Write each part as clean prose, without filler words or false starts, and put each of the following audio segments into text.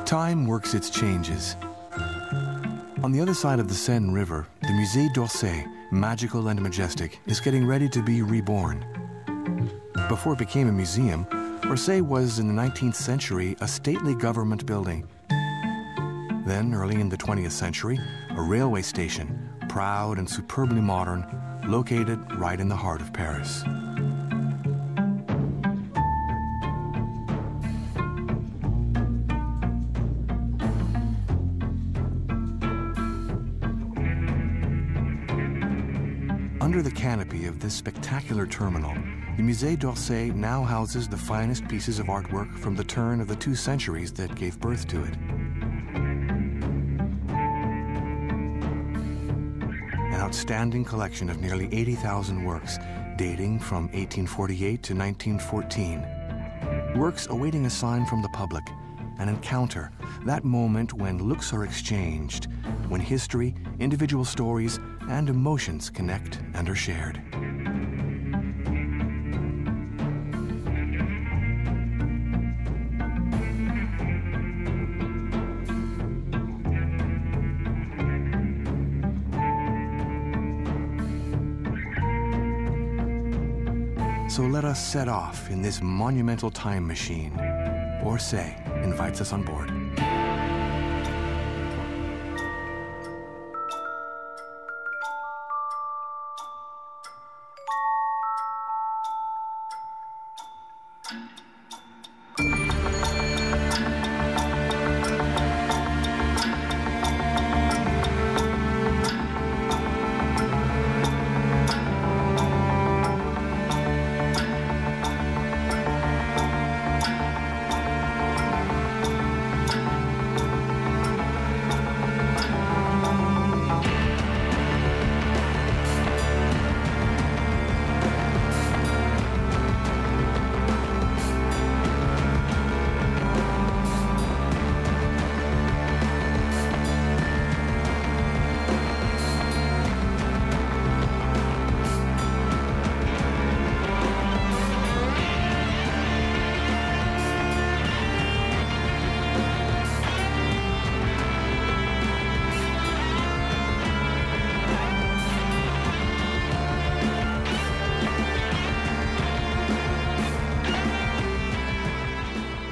Time works its changes. On the other side of the Seine River, the Musée d'Orsay, magical and majestic, is getting ready to be reborn. Before it became a museum, Orsay was, in the 19th century, a stately government building. Then, early in the 20th century, a railway station, proud and superbly modern, located right in the heart of Paris. Under the canopy of this spectacular terminal, the Musée d'Orsay now houses the finest pieces of artwork from the turn of the 2 centuries that gave birth to it. An outstanding collection of nearly 80,000 works, dating from 1848 to 1914. Works awaiting a sign from the public, an encounter, that moment when looks are exchanged, when history, individual stories, and emotions connect and are shared. So let us set off in this monumental time machine. Orsay invites us on board.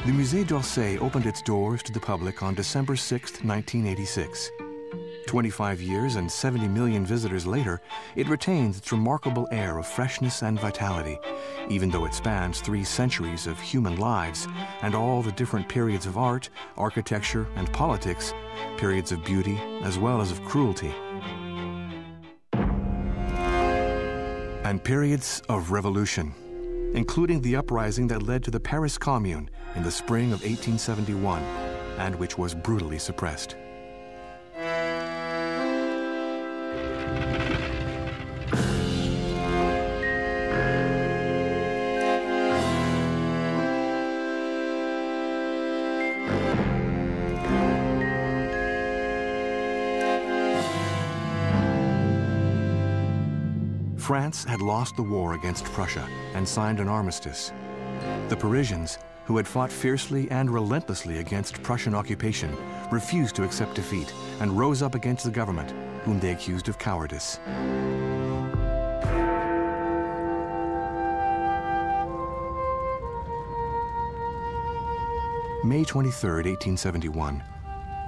The Musée d'Orsay opened its doors to the public on December 6, 1986. 25 years and 70 million visitors later, it retains its remarkable air of freshness and vitality, even though it spans 3 centuries of human lives and all the different periods of art, architecture, and politics, periods of beauty as well as of cruelty. And periods of revolution, including the uprising that led to the Paris Commune in the spring of 1871, and which was brutally suppressed. France had lost the war against Prussia and signed an armistice. The Parisians, who had fought fiercely and relentlessly against Prussian occupation, refused to accept defeat and rose up against the government, whom they accused of cowardice. May 23, 1871,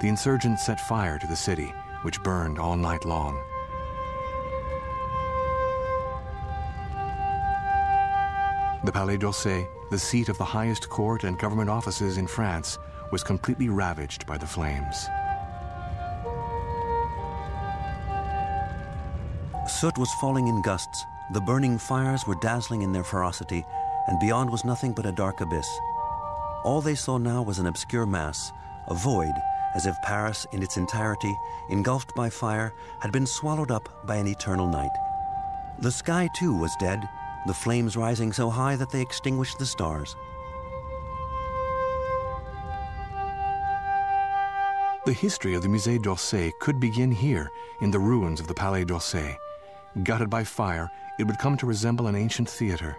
the insurgents set fire to the city, which burned all night long. The Palais d'Orsay, the seat of the highest court and government offices in France, was completely ravaged by the flames. Soot was falling in gusts, the burning fires were dazzling in their ferocity, and beyond was nothing but a dark abyss. All they saw now was an obscure mass, a void, as if Paris in its entirety, engulfed by fire, had been swallowed up by an eternal night. The sky, too, was dead, the flames rising so high that they extinguished the stars. The history of the Musée d'Orsay could begin here, in the ruins of the Palais d'Orsay. Gutted by fire, it would come to resemble an ancient theater.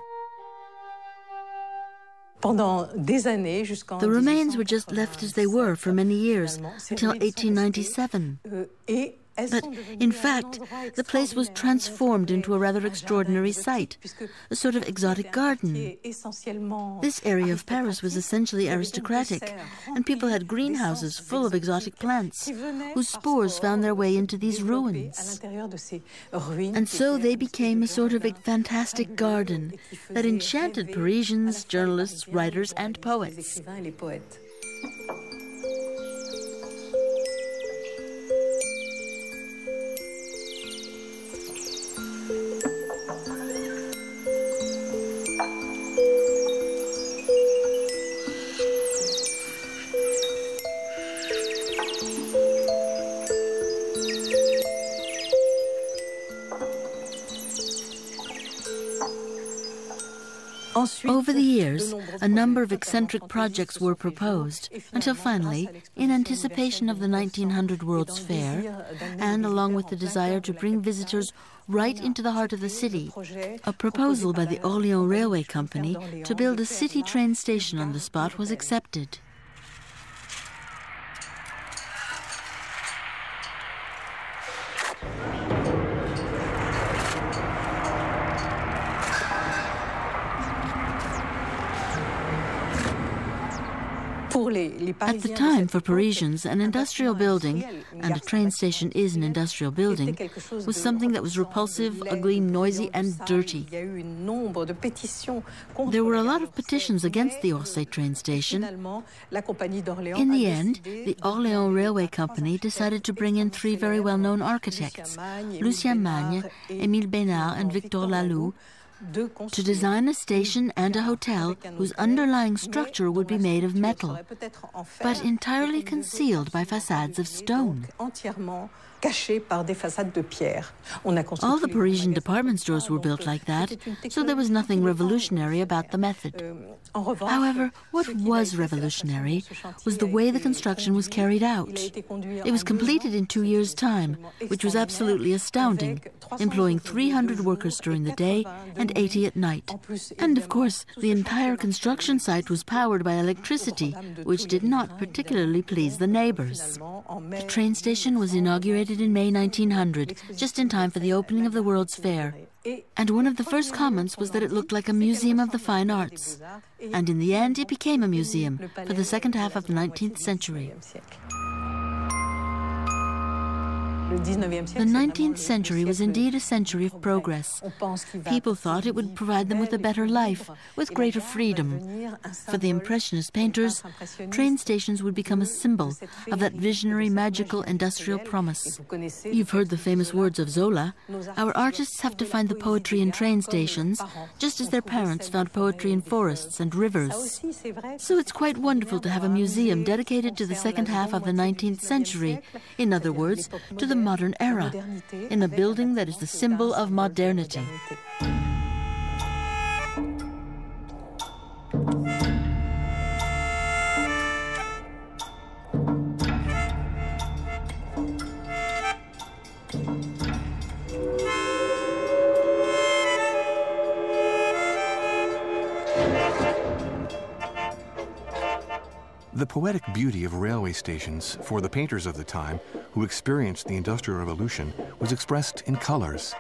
The remains were just left as they were for many years, until 1897. But, in fact, the place was transformed into a rather extraordinary site, a sort of exotic garden. This area of Paris was essentially aristocratic, and people had greenhouses full of exotic plants, whose spores found their way into these ruins. And so they became a sort of fantastic garden that enchanted Parisians, journalists, writers, and poets. Over the years, a number of eccentric projects were proposed, until finally, in anticipation of the 1900 World's Fair, and along with the desire to bring visitors right into the heart of the city, a proposal by the Orléans Railway Company to build a city train station on the spot was accepted. At the time, for Parisians, an industrial building, and a train station is an industrial building, was something that was repulsive, ugly, noisy, and dirty. There were a lot of petitions against the Orsay train station. In the end, the Orléans Railway Company decided to bring in three very well-known architects, Lucien Magne, Émile Bénard, and Victor Laloux, to design a station and a hotel whose underlying structure would be made of metal, but entirely concealed by facades of stone. All the Parisian department stores were built like that, so there was nothing revolutionary about the method. However, what was revolutionary was the way the construction was carried out. It was completed in 2 years' time, which was absolutely astounding, employing 300 workers during the day and 80 at night. And of course, the entire construction site was powered by electricity, which did not particularly please the neighbors. The train station was inaugurated in May 1900, just in time for the opening of the World's Fair. And one of the first comments was that it looked like a museum of the fine arts. And in the end, it became a museum for the second half of the 19th century. The 19th century was indeed a century of progress. People thought it would provide them with a better life, with greater freedom. For the Impressionist painters, train stations would become a symbol of that visionary, magical, industrial promise. You've heard the famous words of Zola, "Our artists have to find the poetry in train stations, just as their parents found poetry in forests and rivers." So it's quite wonderful to have a museum dedicated to the second half of the 19th century, in other words, to the modern era, in a building that is the symbol of modernity. The poetic beauty of railway stations for the painters of the time who experienced the Industrial Revolution was expressed in colors.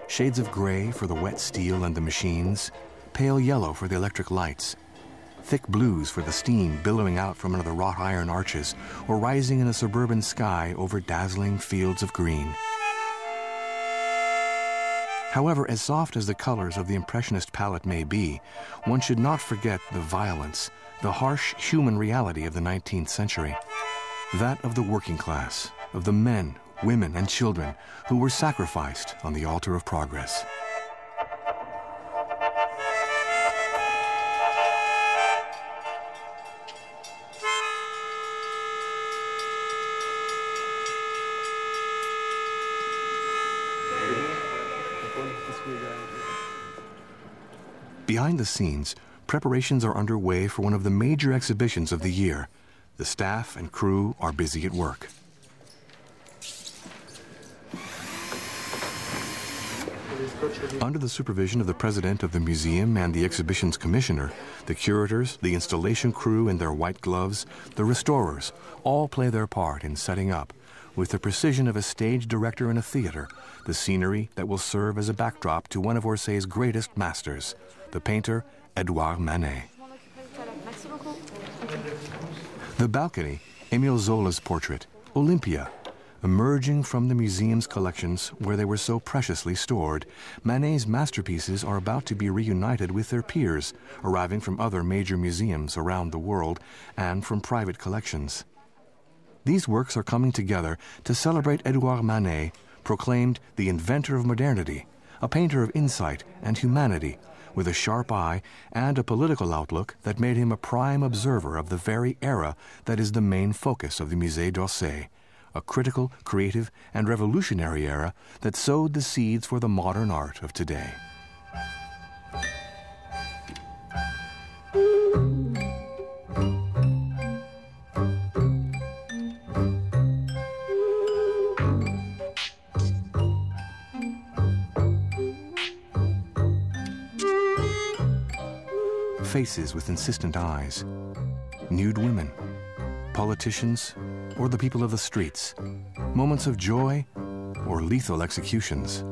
Shades of gray for the wet steel and the machines, pale yellow for the electric lights, thick blues for the steam billowing out from under the wrought iron arches or rising in a suburban sky over dazzling fields of green. However, as soft as the colors of the Impressionist palette may be, one should not forget the violence, the harsh human reality of the 19th century. That of the working class, of the men, women, and children who were sacrificed on the altar of progress. Behind the scenes, preparations are underway for one of the major exhibitions of the year. The staff and crew are busy at work. Under the supervision of the president of the museum and the exhibition's commissioner, the curators, the installation crew in their white gloves, the restorers, all play their part in setting up, with the precision of a stage director in a theater, the scenery that will serve as a backdrop to one of Orsay's greatest masters, the painter Edouard Manet. The balcony, Émile Zola's portrait, Olympia. Emerging from the museum's collections where they were so preciously stored, Manet's masterpieces are about to be reunited with their peers, arriving from other major museums around the world and from private collections. These works are coming together to celebrate Edouard Manet, proclaimed the inventor of modernity, a painter of insight and humanity, with a sharp eye and a political outlook that made him a prime observer of the very era that is the main focus of the Musée d'Orsay, a critical, creative, and revolutionary era that sowed the seeds for the modern art of today. Faces with insistent eyes, nude women, politicians, or the people of the streets, moments of joy or lethal executions.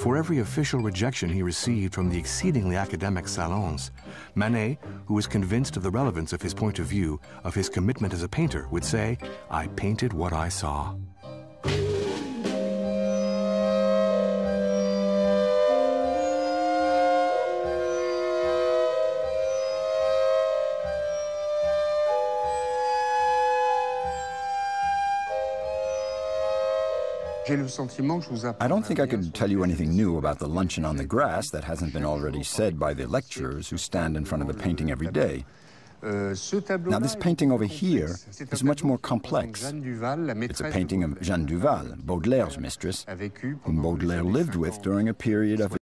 For every official rejection he received from the exceedingly academic salons, Manet, who was convinced of the relevance of his point of view, of his commitment as a painter, would say, "I painted what I saw." I don't think I could tell you anything new about the luncheon on the grass that hasn't been already said by the lecturers who stand in front of the painting every day. Now, this painting over here is much more complex. It's a painting of Jeanne Duval, Baudelaire's mistress, whom Baudelaire lived with during a period of